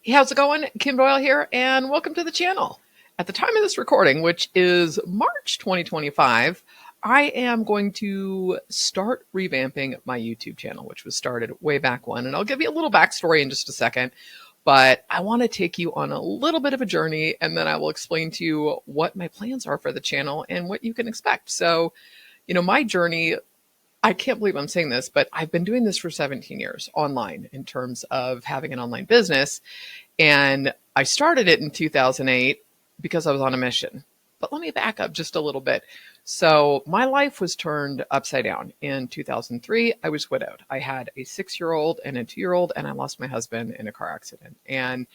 Hey, how's it going? Kim Doyal here, and welcome to the channel. At the time of this recording, which is March 2025, I am going to start revamping my YouTube channel, which was started way back when. And I'll give you a little backstory in just a second, but I want to take you on a little bit of a journey, and then I will explain to you what my plans are for the channel and what you can expect. So, my journey, I can't believe I'm saying this, but I've been doing this for 17 years online in terms of having an online business. And I started it in 2008 because I was on a mission. But let me back up just a little bit. So my life was turned upside down. In 2003, I was widowed. I had a 6-year-old and a 2-year-old, and I lost my husband in a car accident. And,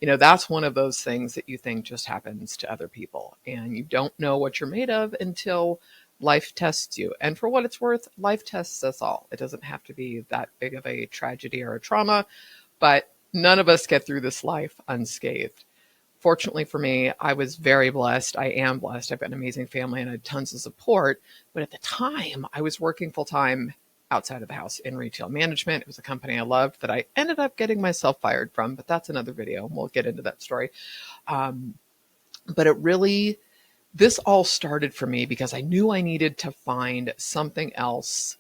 that's one of those things that you think just happens to other people. And you don't know what you're made of until life tests you. And for what it's worth, life tests us all. It doesn't have to be that big of a tragedy or a trauma, but none of us get through this life unscathed. Fortunately for me, I was very blessed. I am blessed. I've got an amazing family and I had tons of support. But at the time, I was working full time outside of the house in retail management. It was a company I loved that I ended up getting myself fired from, but that's another video. We'll get into that story. But this all started for me because I knew I needed to find something else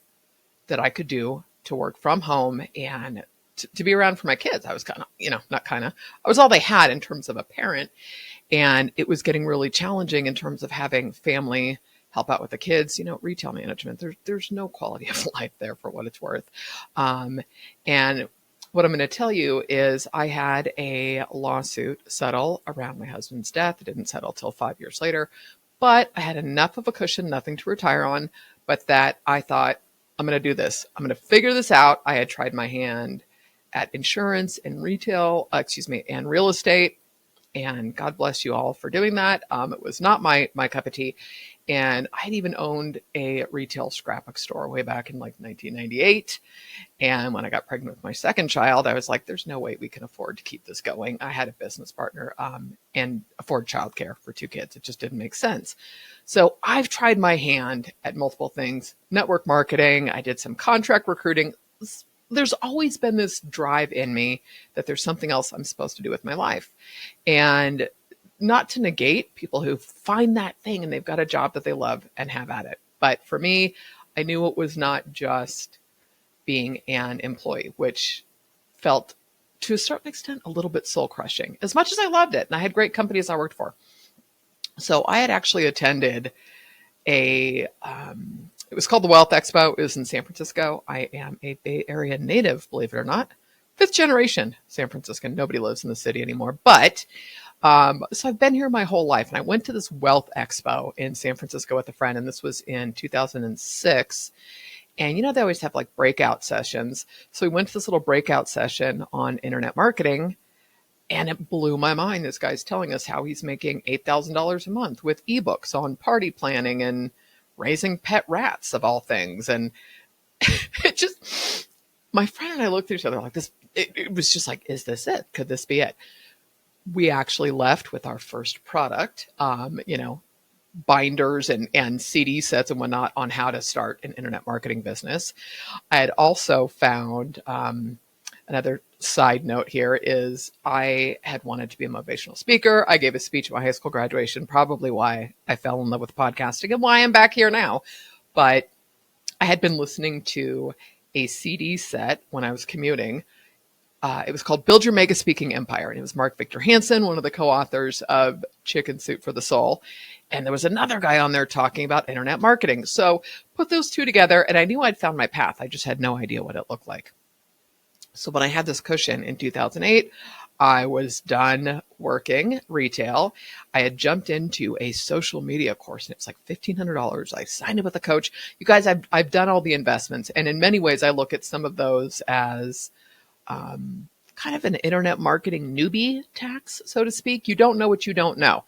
that I could do to work from home and to be around for my kids. I was I was all they had in terms of a parent. And it was getting really challenging in terms of having family help out with the kids. Retail management, there's no quality of life there for what it's worth. And what I'm going to tell you is I had a lawsuit settle around my husband's death. It didn't settle till 5 years later, but I had enough of a cushion, nothing to retire on, but that I thought, I'm going to do this. I'm going to figure this out. I had tried my hand at insurance and and real estate. And God bless you all for doing that. It was not my cup of tea. And I'd even owned a retail scrapbook store way back in 1998. And when I got pregnant with my second child, I was like, there's no way we can afford to keep this going. I had a business partner and afford childcare for 2 kids. It just didn't make sense. So I've tried my hand at multiple things, network marketing. I did some contract recruiting. There's always been this drive in me that there's something else I'm supposed to do with my life. And not to negate people who find that thing and they've got a job that they love and have at it. But for me, I knew it was not just being an employee, which felt to a certain extent a little bit soul crushing, as much as I loved it. And I had great companies I worked for. So I had actually attended it was called the Wealth Expo. It was in San Francisco. I am a Bay Area native, believe it or not. 5th generation San Franciscan. Nobody lives in the city anymore. But so I've been here my whole life. And I went to this Wealth Expo in San Francisco with a friend. And this was in 2006. And they always have like breakout sessions. So we went to this little breakout session on internet marketing. And it blew my mind. This guy's telling us how he's making $8,000 a month with ebooks on party planning and raising pet rats of all things. And it just, my friend and I looked at each other like this. It was just like, is this it? Could this be it? We actually left with our first product, binders and CD sets and whatnot on how to start an internet marketing business. I had also found, another side note here is I had wanted to be a motivational speaker. I gave a speech at my high school graduation, probably why I fell in love with podcasting and why I'm back here now. But I had been listening to a CD set when I was commuting. It was called Build Your Mega Speaking Empire. And it was Mark Victor Hansen, one of the co-authors of Chicken Soup for the Soul. And there was another guy on there talking about internet marketing. So put those two together and I knew I'd found my path. I just had no idea what it looked like. So when I had this cushion in 2008, I was done working retail. I had jumped into a social media course and it was like $1,500. I signed up with a coach. You guys, I've done all the investments. And in many ways, I look at some of those as kind of an internet marketing newbie tax, so to speak. You don't know what you don't know.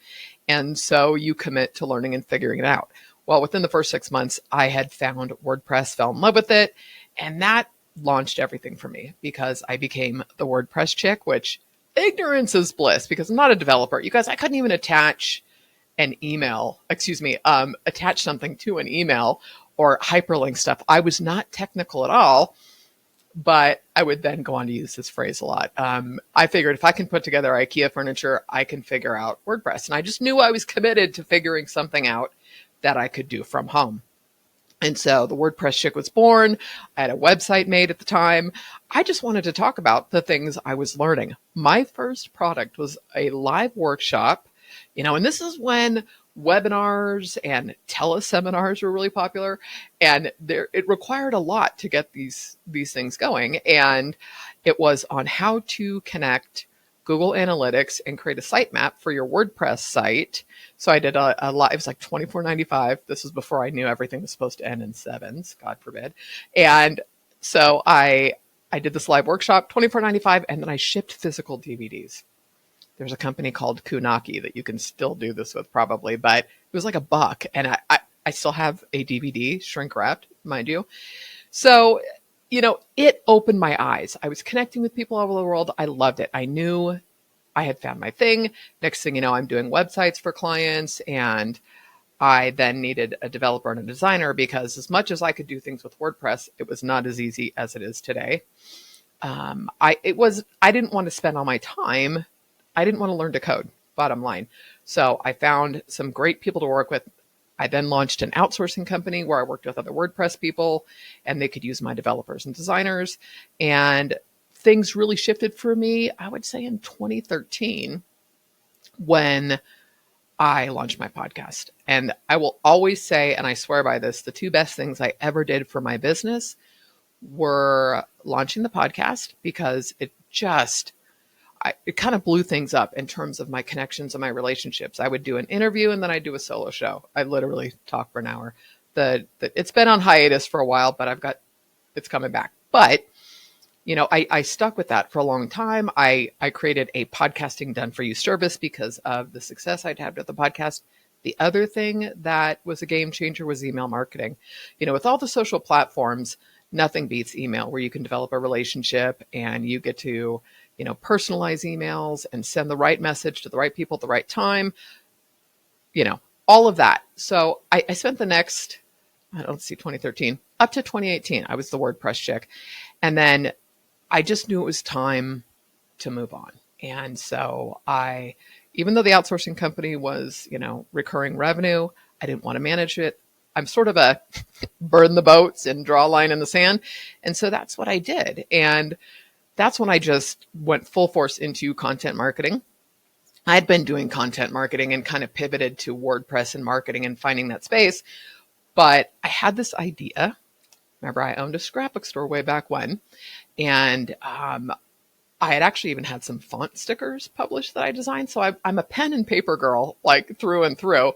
And so you commit to learning and figuring it out. Well, within the first 6 months, I had found WordPress, fell in love with it. And that launched everything for me because I became the WordPress chick, which ignorance is bliss because I'm not a developer. You guys, I couldn't even attach something to an email or hyperlink stuff. I was not technical at all, but I would then go on to use this phrase a lot. I figured if I can put together IKEA furniture, I can figure out WordPress. And I just knew I was committed to figuring something out that I could do from home. And so the WordPress chick was born. I had a website made at the time. I just wanted to talk about the things I was learning. My first product was a live workshop, and this is when webinars and teleseminars were really popular, and it required a lot to get these things going. And it was on how to connect Google Analytics and create a sitemap for your WordPress site. So I did a live, it was like $24.95. This was before I knew everything was supposed to end in sevens, God forbid. And so I did this live workshop, $24.95, and then I shipped physical DVDs. There's a company called Kunaki that you can still do this with probably, but it was like $1. And I still have a DVD, shrink wrapped, mind you. So it opened my eyes. I was connecting with people all over the world. I loved it. I knew I had found my thing. Next thing you know, I'm doing websites for clients, and I then needed a developer and a designer because as much as I could do things with WordPress, it was not as easy as it is today. I didn't want to spend all my time. I didn't want to learn to code, bottom line. So I found some great people to work with. I then launched an outsourcing company where I worked with other WordPress people, and they could use my developers and designers. And things really shifted for me, I would say in 2013, when I launched my podcast. And I will always say, and I swear by this, the two best things I ever did for my business were launching the podcast, because it kind of blew things up in terms of my connections and my relationships. I would do an interview and then I'd do a solo show. I literally talk for an hour. It's been on hiatus for a while, but it's coming back. But, I stuck with that for a long time. I created a podcasting done for you service because of the success I'd had with the podcast. The other thing that was a game changer was email marketing. With all the social platforms, nothing beats email, where you can develop a relationship and you get to personalize emails and send the right message to the right people at the right time, all of that. So I spent the next, 2013 up to 2018, I was the WordPress chick. And then I just knew it was time to move on. And so even though the outsourcing company was, recurring revenue, I didn't want to manage it. I'm sort of a burn the boats and draw a line in the sand. And so that's what I did. And that's when I just went full force into content marketing. I had been doing content marketing and kind of pivoted to WordPress and marketing and finding that space. But I had this idea. Remember, I owned a scrapbook store way back when. And I had actually even had some font stickers published that I designed. So I'm a pen and paper girl, like through and through.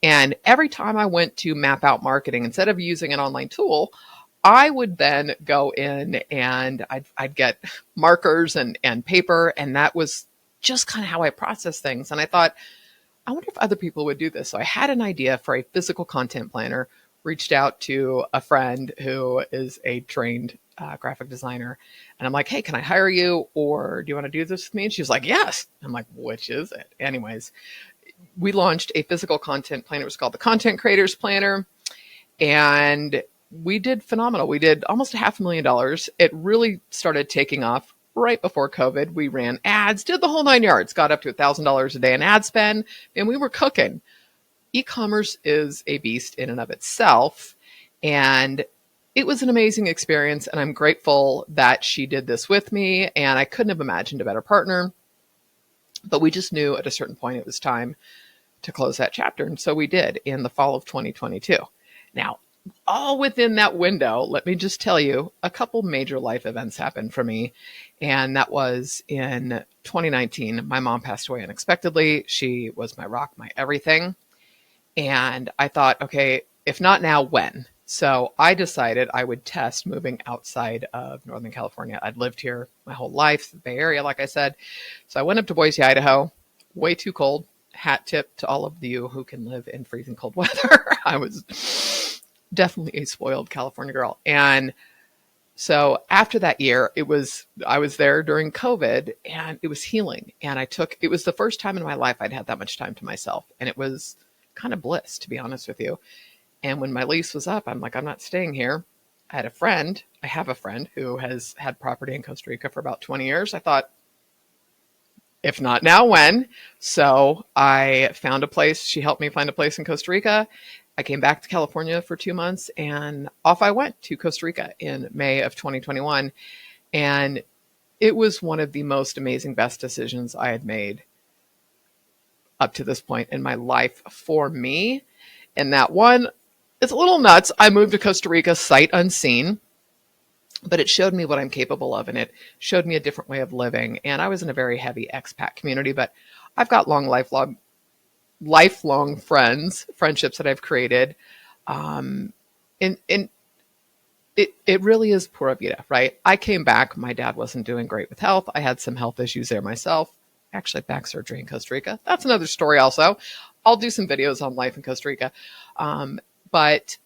And every time I went to map out marketing, instead of using an online tool, I would then go in and I'd get markers and paper, and that was just kind of how I process things. And I thought, I wonder if other people would do this. So I had an idea for a physical content planner, reached out to a friend who is a trained graphic designer. And I'm like, hey, can I hire you? Or do you want to do this with me? And she's like, yes. I'm like, which is it? Anyways, we launched a physical content planner. It was called the Content Creators Planner. And we did phenomenal. We did almost $500,000. It really started taking off right before COVID. We ran ads, did the whole 9 yards, got up to $1,000 a day in ad spend, and we were cooking. E-commerce is a beast in and of itself. And it was an amazing experience. And I'm grateful that she did this with me. And I couldn't have imagined a better partner. But we just knew at a certain point it was time to close that chapter. And so we did in the fall of 2022. Now, all within that window, let me just tell you, a couple major life events happened for me. And that was in 2019. My mom passed away unexpectedly. She was my rock, my everything. And I thought, okay, if not now, when? So I decided I would test moving outside of Northern California. I'd lived here my whole life, the Bay Area, like I said. So I went up to Boise, Idaho, way too cold. Hat tip to all of you who can live in freezing cold weather. I was definitely a spoiled California girl. And so after that year, I was there during COVID, and it was healing. And it was the first time in my life I'd had that much time to myself. And it was kind of bliss, to be honest with you. And when my lease was up, I'm like, I'm not staying here. I have a friend who has had property in Costa Rica for about 20 years. I thought, if not now, when? So I found a place. She helped me find a place in Costa Rica. I came back to California for 2 months and off I went to Costa Rica in May of 2021. And it was one of the most amazing, best decisions I had made up to this point in my life for me. And that one, it's a little nuts. I moved to Costa Rica sight unseen, but it showed me what I'm capable of, and it showed me a different way of living. And I was in a very heavy expat community, but I've got lifelong friendships that I've created. And it really is pura vida, right? I came back. My dad wasn't doing great with health. I had some health issues there myself. Actually, back surgery in Costa Rica. That's another story also. I'll do some videos on life in Costa Rica. But,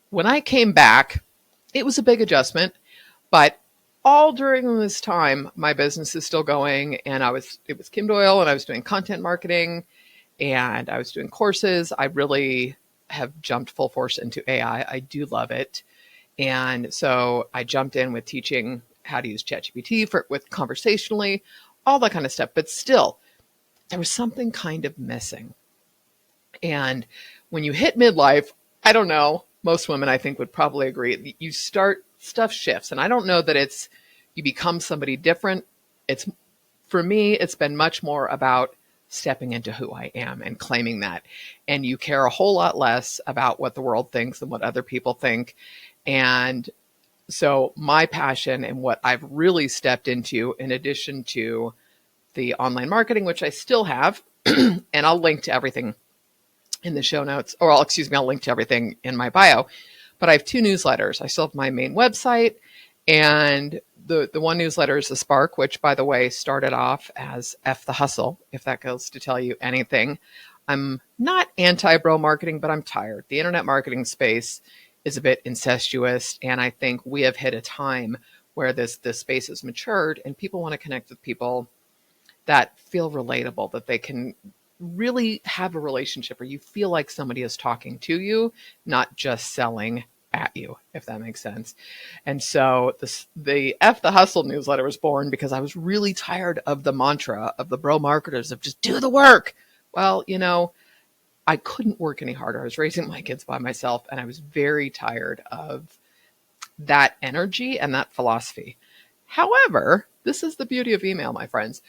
when I came back, it was a big adjustment. But all during this time, my business is still going. And it was Kim Doyal, and I was doing content marketing, and I was doing courses. I really have jumped full force into AI. I do love it. And so I jumped in with teaching how to use ChatGPT with conversationally, all that kind of stuff. But still, there was something kind of missing. And when you hit midlife, I don't know, most women I think would probably agree, stuff shifts. And I don't know that you become somebody different. For me, it's been much more about stepping into who I am and claiming that. And you care a whole lot less about what the world thinks and what other people think. And so my passion and what I've really stepped into, in addition to the online marketing, which I still have, and I'll link to everything in the show notes, I'll link to everything in my bio. But I have 2 newsletters. I still have my main website, and the one newsletter is The Spark, which, by the way, started off as F the Hustle, if that goes to tell you anything. I'm not anti-bro marketing, but I'm tired. The internet marketing space is a bit incestuous, and I think we have hit a time where this space has matured, and people want to connect with people that feel relatable, that they can really have a relationship where you feel like somebody is talking to you, not just selling at you, if that makes sense. And so the F the Hustle newsletter was born because I was really tired of the mantra of the bro marketers of just do the work. Well, I couldn't work any harder. I was raising my kids by myself, and I was very tired of that energy and that philosophy. However, this is the beauty of email, my friends,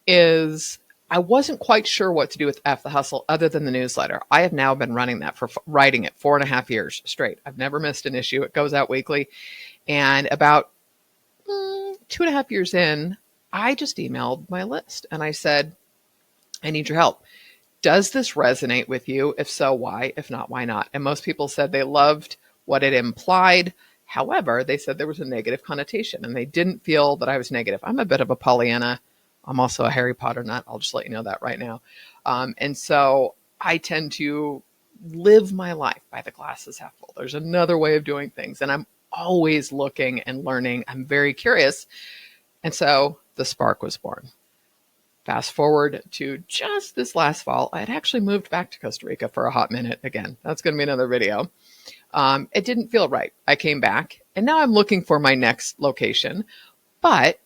is I wasn't quite sure what to do with F the Hustle other than the newsletter. I have now been writing it 4.5 years straight. I've never missed an issue. It goes out weekly. And about 2.5 years in, I just emailed my list and I said, I need your help. Does this resonate with you? If so, why? If not, why not? And most people said they loved what it implied. However, they said there was a negative connotation, and they didn't feel that I was negative. I'm a bit of a Pollyanna. I'm also a Harry Potter nut. I'll just let you know that right now. And so I tend to live my life by the glasses half full. There's another way of doing things, and I'm always looking and learning. I'm very curious. And so the Spark was born. Fast forward to just this last fall, I had actually moved back to Costa Rica for a hot minute again. That's going to be another video. It didn't feel right. I came back, and now I'm looking for my next location. But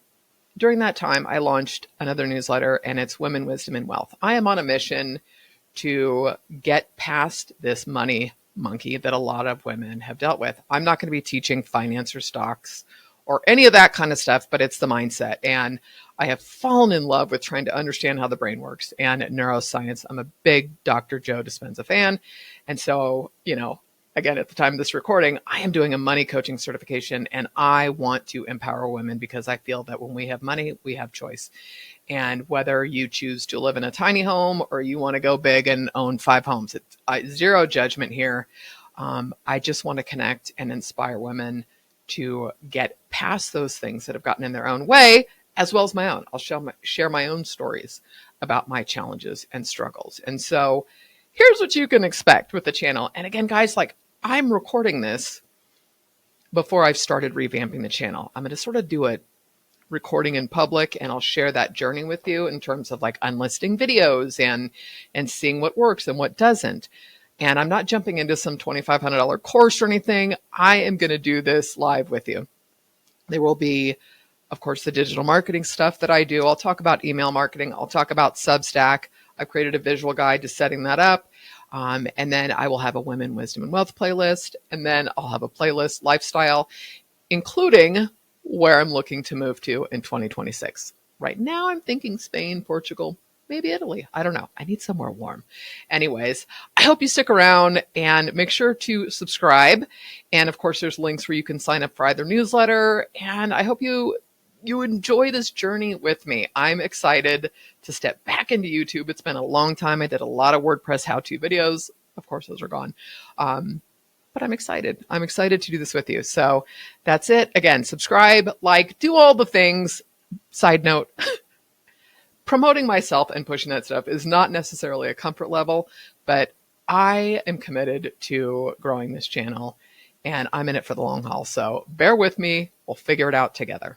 during that time, I launched another newsletter, and it's Women, Wisdom, and Wealth. I am on a mission to get past this money monkey that a lot of women have dealt with. I'm not going to be teaching finance or stocks or any of that kind of stuff, but it's the mindset. And I have fallen in love with trying to understand how the brain works and neuroscience. I'm a big Dr. Joe Dispenza fan. And so, again, at the time of this recording, I am doing a money coaching certification, and I want to empower women because I feel that when we have money, we have choice. And whether you choose to live in a tiny home or you want to go big and own 5 homes, it's zero judgment here. I just want to connect and inspire women to get past those things that have gotten in their own way, as well as my own. I'll share my own stories about my challenges and struggles. And so here's what you can expect with the channel. And again, guys, I'm recording this before I've started revamping the channel. I'm going to sort of do it recording in public, and I'll share that journey with you in terms of unlisting videos and seeing what works and what doesn't. And I'm not jumping into some $2,500 course or anything. I am going to do this live with you. There will be, of course, the digital marketing stuff that I do. I'll talk about email marketing. I'll talk about Substack. I've created a visual guide to setting that up. And then I will have a Women, Wisdom, and Wealth playlist. And then I'll have a playlist lifestyle, including where I'm looking to move to in 2026. Right now, I'm thinking Spain, Portugal, maybe Italy. I don't know. I need somewhere warm. Anyways, I hope you stick around and make sure to subscribe. And of course, there's links where you can sign up for either newsletter. And I hope you enjoy this journey with me. I'm excited to step back into YouTube. It's been a long time. I did a lot of WordPress how-to videos. Of course, those are gone. But I'm excited. I'm excited to do this with you. So that's it. Again, subscribe, like, do all the things. Side note, promoting myself and pushing that stuff is not necessarily a comfort level, but I am committed to growing this channel and I'm in it for the long haul. So bear with me. We'll figure it out together.